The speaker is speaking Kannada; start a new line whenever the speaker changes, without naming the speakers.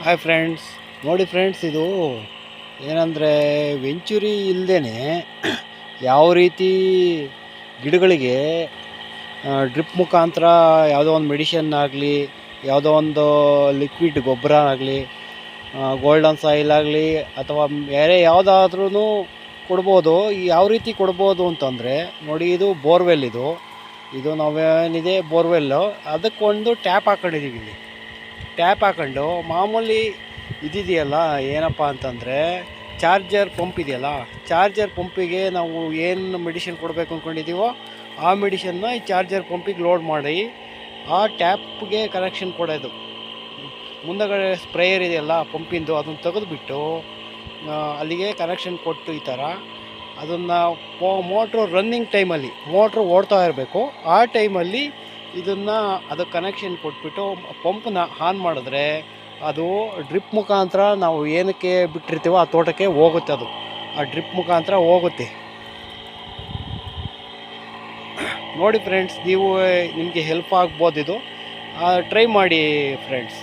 ಹಾಯ್ ಫ್ರೆಂಡ್ಸ್, ನೋಡಿ ಫ್ರೆಂಡ್ಸ್, ಇದು ಏನಂದರೆ ವೆಂಚುರಿ ಇಲ್ಲದೇ ಯಾವ ರೀತಿ ಗಿಡಗಳಿಗೆ ಡ್ರಿಪ್ ಮುಖಾಂತರ ಯಾವುದೋ ಒಂದು ಮೆಡಿಷನ್ ಆಗಲಿ, ಯಾವುದೋ ಒಂದು ಲಿಕ್ವಿಡ್ ಗೊಬ್ಬರ ಆಗಲಿ, ಗೋಲ್ಡನ್ ಸಾಯಿಲ್ ಆಗಲಿ ಅಥವಾ ಬೇರೆ ಯಾವುದಾದ್ರೂ ಕೊಡ್ಬೋದು. ಯಾವ ರೀತಿ ಕೊಡ್ಬೋದು ಅಂತಂದರೆ ನೋಡಿ, ಇದು ಬೋರ್ವೆಲ್. ಇದು ನಾವೇನಿದೆ ಬೋರ್ವೆಲ್ಲು, ಅದಕ್ಕೊಂದು ಟ್ಯಾಪ್ ಹಾಕೊಂಡಿದ್ದೀವಿ. ಇಲ್ಲಿ ಟ್ಯಾಪ್ ಹಾಕೊಂಡು ಮಾಮೂಲಿ ಇದಿದೆಯಲ್ಲ, ಏನಪ್ಪ ಅಂತಂದರೆ ಚಾರ್ಜರ್ ಪಂಪ್ ಇದೆಯಲ್ಲ, ಚಾರ್ಜರ್ ಪಂಪಿಗೆ ನಾವು ಏನು ಮೆಡಿಷನ್ ಕೊಡಬೇಕು ಅಂದ್ಕೊಂಡಿದ್ದೀವೋ ಆ ಮೆಡಿಷನ್ನ ಈ ಚಾರ್ಜರ್ ಪಂಪಿಗೆ ಲೋಡ್ ಮಾಡಿ ಆ ಟ್ಯಾಪ್ಗೆ ಕನೆಕ್ಷನ್ ಕೊಡೋದು. ಮುಂದಗಡೆ ಸ್ಪ್ರೇಯರ್ ಇದೆಯಲ್ಲ ಪಂಪಿಂದು, ಅದನ್ನು ತೆಗೆದುಬಿಟ್ಟು ಅಲ್ಲಿಗೆ ಕನೆಕ್ಷನ್ ಕೊಟ್ಟು ಈ ಥರ ಅದನ್ನು ಮೋಟ್ರು ರನ್ನಿಂಗ್ ಟೈಮಲ್ಲಿ, ಮೋಟ್ರು ಓಡ್ತಾ ಇರಬೇಕು, ಆ ಟೈಮಲ್ಲಿ ಇದನ್ನು ಅದಕ್ಕೆ ಕನೆಕ್ಷನ್ ಕೊಟ್ಬಿಟ್ಟು ಪಂಪನ್ನ ಆನ್ ಮಾಡಿದ್ರೆ ಅದು ಡ್ರಿಪ್ ಮುಖಾಂತರ ನಾವು ಏನಕ್ಕೆ ಬಿಟ್ಟಿರ್ತೀವೋ ಆ ತೋಟಕ್ಕೆ ಹೋಗುತ್ತೆ. ಅದು ಆ ಡ್ರಿಪ್ ಮುಖಾಂತರ ಹೋಗುತ್ತೆ. ನೋಡಿ ಫ್ರೆಂಡ್ಸ್, ನೀವು ನಿಮಗೆ ಹೆಲ್ಪ್ ಆಗ್ಬೋದು. ಇದು ಟ್ರೈ ಮಾಡಿ ಫ್ರೆಂಡ್ಸ್.